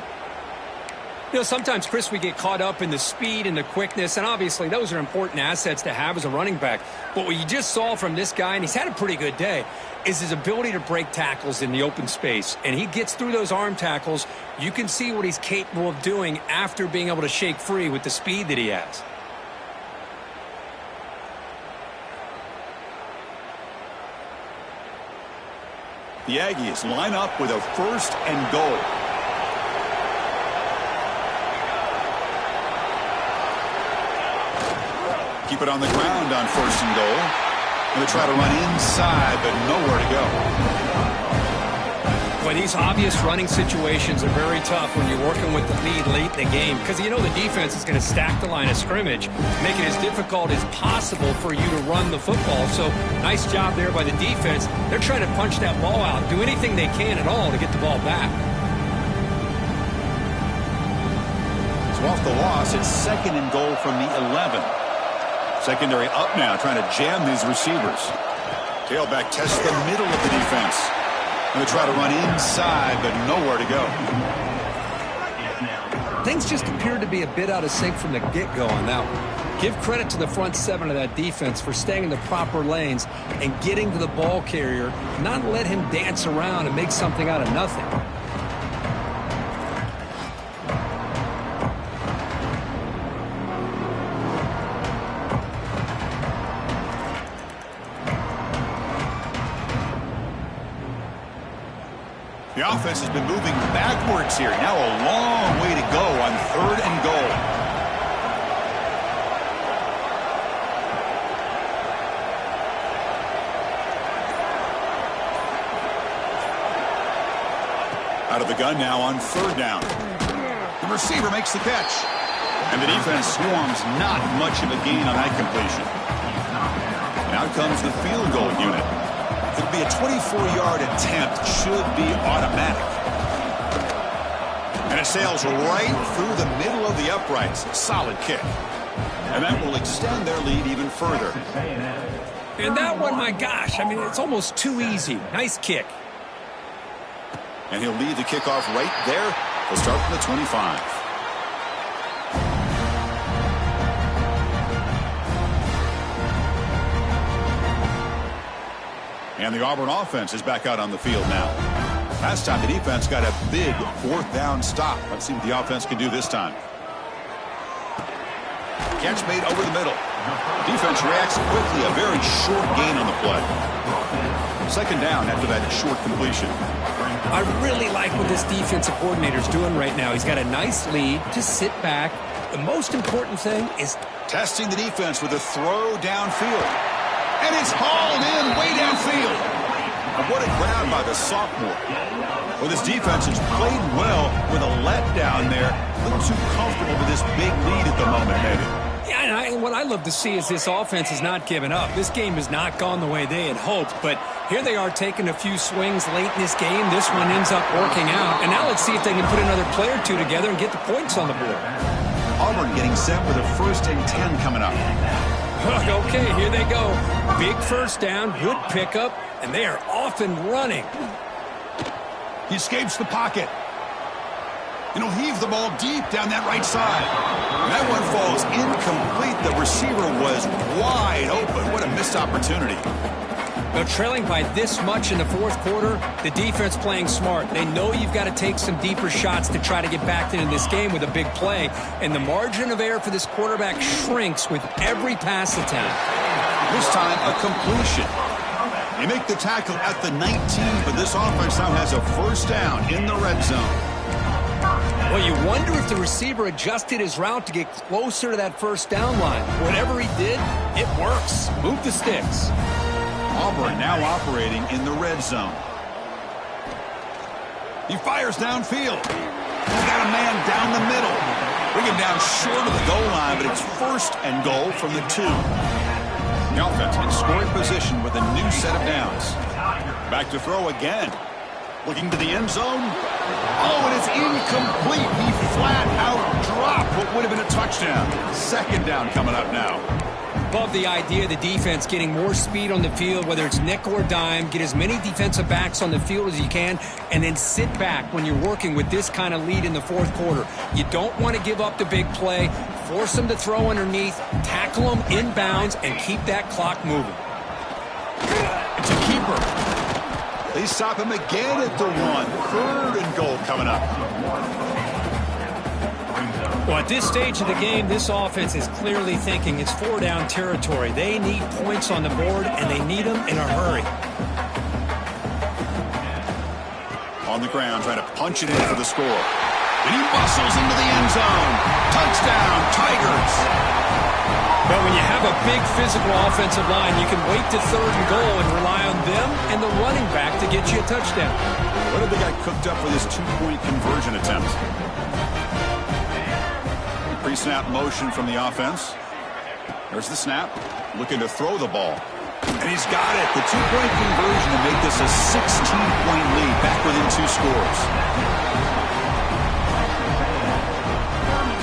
You know, sometimes, Chris, we get caught up in the speed and the quickness, and obviously those are important assets to have as a running back. But what you just saw from this guy, and he's had a pretty good day, is his ability to break tackles in the open space. And he gets through those arm tackles. You can see what he's capable of doing after being able to shake free with the speed that he has. The Aggies line up with a 1st and goal. Keep it on the ground on 1st and goal. Going to try to run inside, but nowhere to go. Boy, these obvious running situations are very tough when you're working with the lead late in the game because you know the defense is going to stack the line of scrimmage, make it as difficult as possible for you to run the football. So nice job there by the defense. They're trying to punch that ball out, do anything they can at all to get the ball back. So off the loss, it's 2nd and goal from the 11. Secondary up now, trying to jam these receivers. Tailback tests the middle of the defense. Going to try to run inside, but nowhere to go. Things just appeared to be a bit out of sync from the get-go on that one. Give credit to the front 7 of that defense for staying in the proper lanes and getting to the ball carrier, not let him dance around and make something out of nothing. The offense has been moving backwards here. Now a long way to go on 3rd and goal. Out of the gun now on 3rd down. The receiver makes the catch. And the defense swarms not much of a gain on that completion. And out comes the field goal unit. It'll be a 24-yard attempt. Should be automatic. And it sails right through the middle of the uprights. Solid kick. And that will extend their lead even further. And that one, my gosh, I mean, it's almost too easy. Nice kick. And he'll lead the kickoff right there. He'll start from the 25. And the Auburn offense is back out on the field now. Last time the defense got a big 4th down stop. Let's see what the offense can do this time. Catch made over the middle. Defense reacts quickly. A very short gain on the play. 2nd down after that short completion. I really like what this defensive coordinator's doing right now. He's got a nice lead. Just sit back. The most important thing is testing the defense with a throw downfield. And it's hauled in way downfield. And what a grab by the sophomore. Well, this defense has played well with a letdown there. A little too comfortable with this big lead at the moment, maybe. Yeah, and what I love to see is this offense has not given up. This game has not gone the way they had hoped, but here they are taking a few swings late in this game. This one ends up working out. And now let's see if they can put another play or two together and get the points on the board. Auburn getting set for the 1st and 10 coming up. Okay, here they go. Big 1st down, good pickup, and they are off and running. He escapes the pocket. And he'll heave the ball deep down that right side. And that one falls incomplete. The receiver was wide open. What a missed opportunity. Now, trailing by this much in the 4th quarter, the defense playing smart. They know you've got to take some deeper shots to try to get back into this game with a big play. And the margin of error for this quarterback shrinks with every pass attempt. This time, a completion. They make the tackle at the 19, but this offense now has a 1st down in the red zone. Well, you wonder if the receiver adjusted his route to get closer to that 1st down line. Whatever he did, it works. Move the sticks. Auburn now operating in the red zone. He fires downfield. He's got a man down the middle. Bring him down short of the goal line, but it's 1st and goal from the 2. The offense in scoring position with a new set of downs. Back to throw again. Looking to the end zone. Oh, and it's incomplete. He flat out dropped what would have been a touchdown. 2nd down coming up now. Love the idea of the defense getting more speed on the field, whether it's nickel or dime, get as many defensive backs on the field as you can, and then sit back when you're working with this kind of lead in the 4th quarter. You don't want to give up the big play, force them to throw underneath, tackle them inbounds, and keep that clock moving. It's a keeper. They stop him again at the 1. 3rd and goal coming up. Well, at this stage of the game, this offense is clearly thinking it's 4-down territory. They need points on the board, and they need them in a hurry. On the ground, trying to punch it in for the score. And he bustles into the end zone. Touchdown, Tigers. But when you have have a big physical offensive line, you can wait to third and goal and rely on them and the running back to get you a touchdown. What have they got cooked up for this two-point conversion attempt? Pre-snap motion from the offense. There's the snap. Looking to throw the ball. And he's got it. The two-point conversion to make this a 16-point lead, back within 2 scores.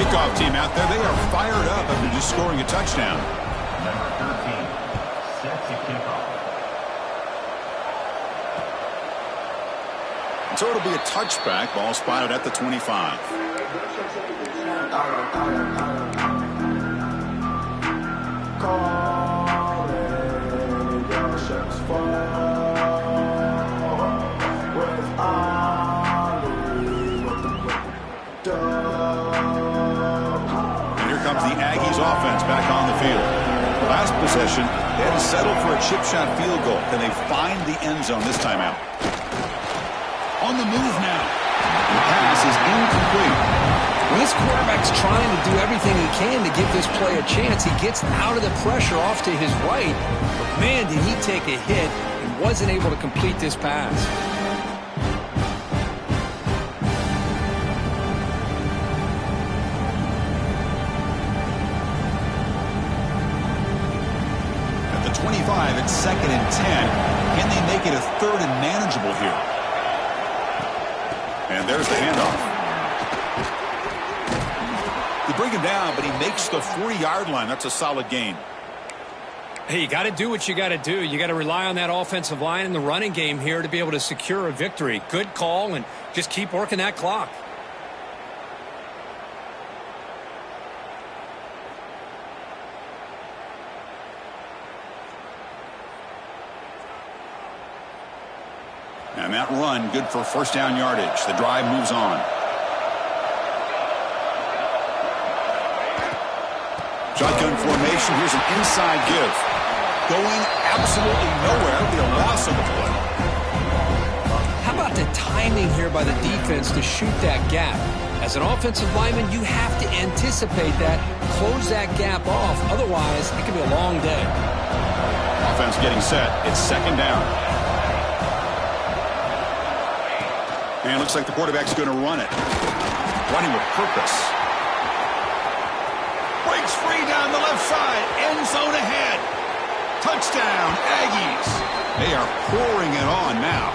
Kickoff team out there. They are fired up after just scoring a touchdown. Number 13 set to kick off. So it'll be a touchback. Ball spotted at the 25. The Aggies offense back on the field. Last possession, they had to settle for a chip shot field goal. Can they find the end zone this time out? On the move now. The pass is incomplete. When this quarterback's trying to do everything he can to give this play a chance, he gets out of the pressure off to his right. But man, did he take a hit and wasn't able to complete this pass. At the 25, it's 2nd and 10. Can they make it a 3rd and manageable here? And there's the handoff. They bring him down, but he makes the 40-yard line. That's a solid gain. Hey, you got to do what you got to do. You got to rely on that offensive line in the running game here to be able to secure a victory. Good call, and just keep working that clock. And that run, good for first down yardage. The drive moves on. Shotgun formation. Here's an inside give. Going absolutely nowhere. It'll be a loss of the play. How about the timing here by the defense to shoot that gap? As an offensive lineman, you have to anticipate that, close that gap off. Otherwise, it could be a long day. Offense getting set. It's 2nd down. And it looks like the quarterback's going to run it. Running with purpose. Breaks free down the left side. End zone ahead. Touchdown, Aggies. They are pouring it on now.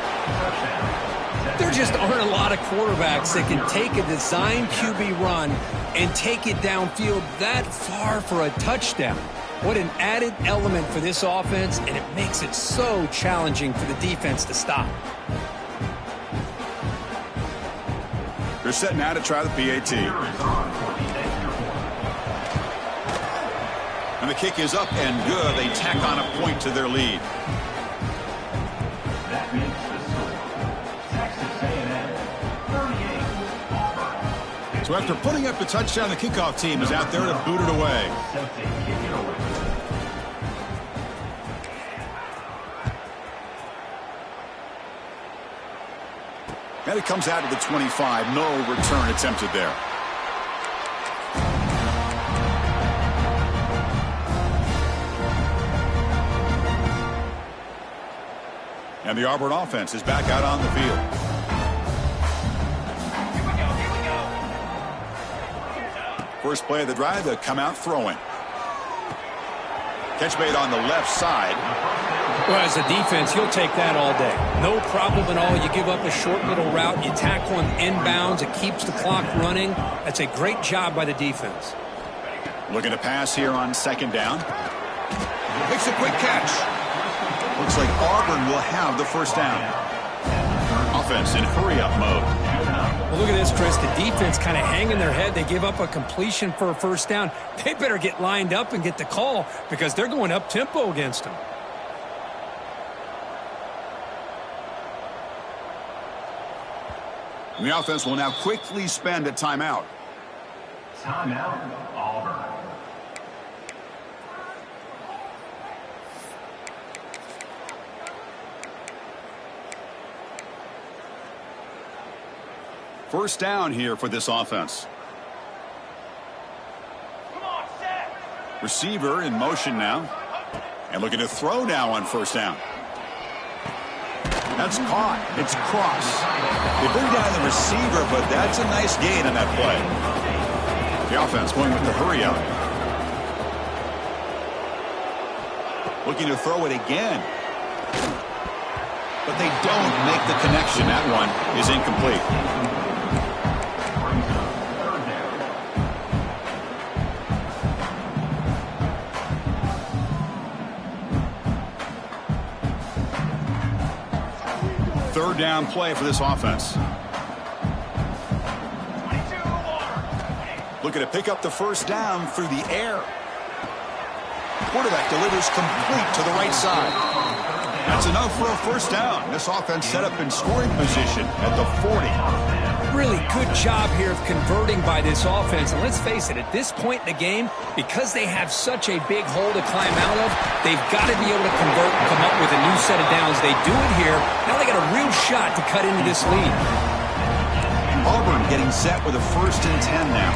There just aren't a lot of quarterbacks that can take a design QB run and take it downfield that far for a touchdown. What an added element for this offense, and it makes it so challenging for the defense to stop. They're set now to try the PAT. And the kick is up and good. They tack on a point to their lead. That makes the score. Texas A&M 38, Auburn. So after putting up the touchdown, the kickoff team is out there to boot it away. Set to kick it away. And it comes out to the 25. No return attempted there. And the Auburn offense is back out on the field. First play of the drive, they'll come out throwing. Catch made on the left side. Well, as a defense, you'll take that all day. No problem at all. You give up a short little route. You tackle him inbounds. It keeps the clock running. That's a great job by the defense. Looking to pass here on 2nd down. Makes a quick catch. Looks like Auburn will have the first down. Offense in hurry-up mode. Well, look at this, Chris. The defense kind of hanging their head. They give up a completion for a first down. They better get lined up and get the call because they're going up-tempo against them. And the offense will now quickly spend a timeout. Timeout, Auburn. First down here for this offense. Come on, set. Receiver in motion now. And looking to throw now on first down. That's caught. It's cross. They bring down the receiver, but that's a nice gain on that play. The offense going with the hurry out. Looking to throw it again. But they don't make the connection. That one is incomplete. Third down play for this offense. Looking to pick up the first down through the air. Quarterback delivers complete to the right side. That's enough for a first down. This offense set up in scoring position at the 40. Really good job here of converting by this offense. And let's face it, at this point in the game, because they have such a big hole to climb out of, they've got to be able to convert and come up with a new set of downs. They do it here. Now they got a real shot to cut into this lead. Auburn getting set with a 1st and 10 now.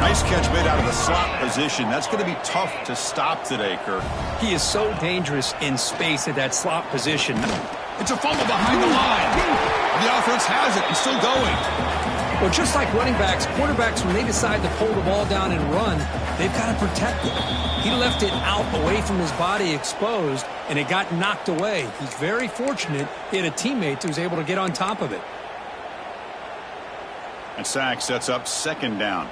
Nice catch made out of the slot position. That's going to be tough to stop today, Kirk. He is so dangerous in space at that slot position. It's a fumble behind the line. The offense has it and still going. Well, just like running backs, quarterbacks, when they decide to pull the ball down and run, they've got to protect it. He left it out away from his body exposed, and it got knocked away. He's very fortunate he had a teammate who was able to get on top of it. And sack sets up 2nd down.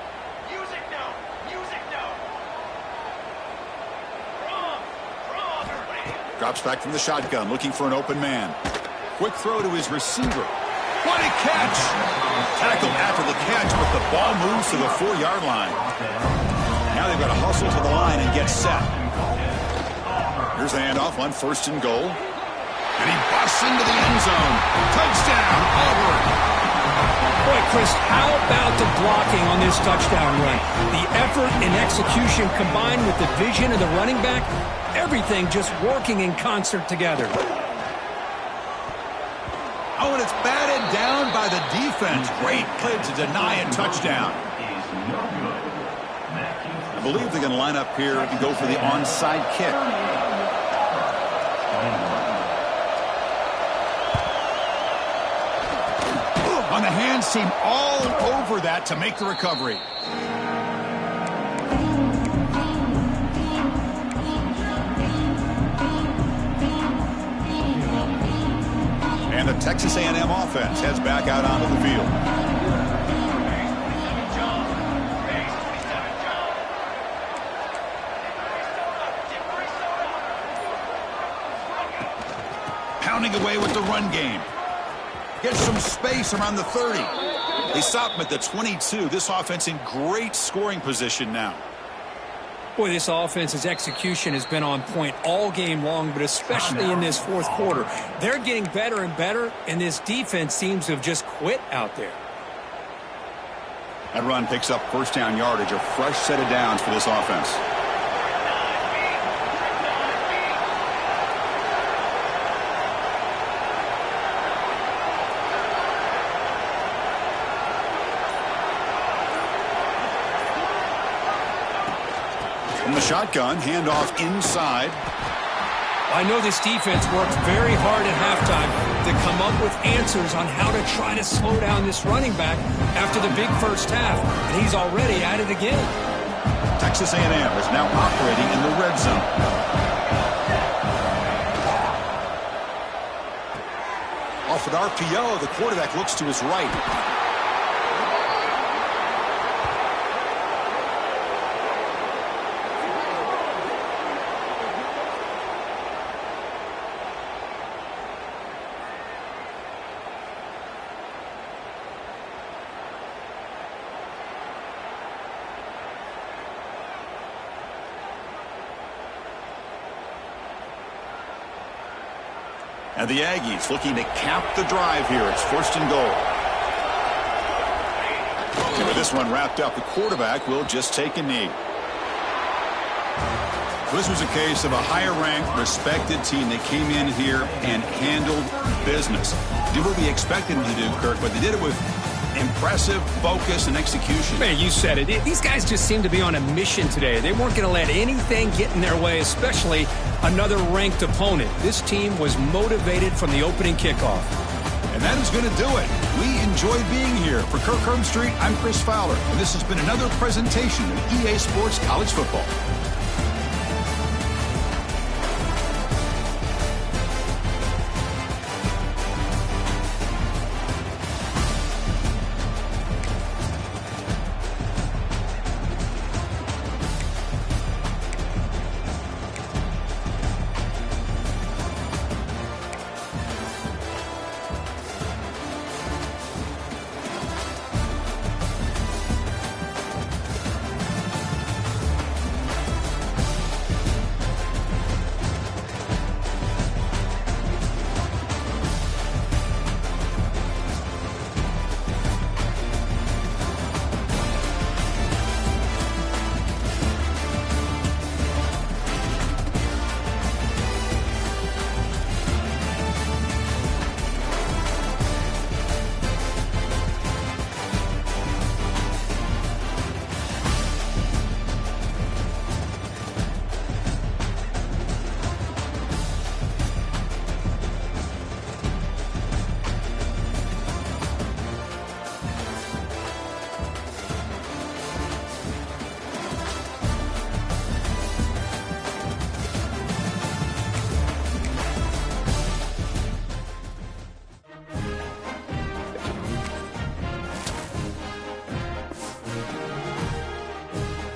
Drops back from the shotgun, looking for an open man. Quick throw to his receiver. What a catch! Tackle after the catch, but the ball moves to the 4-yard line. Now they've got to hustle to the line and get set. Here's the handoff on 1st and goal. And he busts into the end zone. Touchdown, Auburn! Boy, Chris, how about the blocking on this touchdown run? The effort and execution combined with the vision of the running back, everything just working in concert together. Oh, and it's batted down by the defense. Great play to deny a touchdown. I believe they're going to line up here and go for the onside kick. On the hands team all over that to make the recovery. And the Texas A&M offense heads back out onto the field. Pounding away with the run game. Gets some space around the 30. They stop him at the 22. This offense in great scoring position now. Boy, this offense's execution has been on point all game long, but especially in this 4th quarter. They're getting better and better, and this defense seems to have just quit out there. That run picks up 1st down yardage, a fresh set of downs for this offense. From the shotgun, handoff inside. I know this defense worked very hard at halftime to come up with answers on how to try to slow down this running back after the big first half, and he's already at it again. Texas A&M is now operating in the red zone. Off an RPO, the quarterback looks to his right. And the Aggies looking to cap the drive here. It's 1st and goal. And with this one wrapped up, the quarterback will just take a knee. This was a case of a higher-ranked, respected team that came in here and handled business. Did what we expected them to do, Kirk, but they did it with Impressive focus and execution. Man, you said it. These guys just seem to be on a mission today. They weren't going to let anything get in their way, especially another ranked opponent. This team was motivated from the opening kickoff. And that is going to do it. We enjoyed being here. For Kirk Street, I'm Chris Fowler, and this has been another presentation of EA Sports College Football.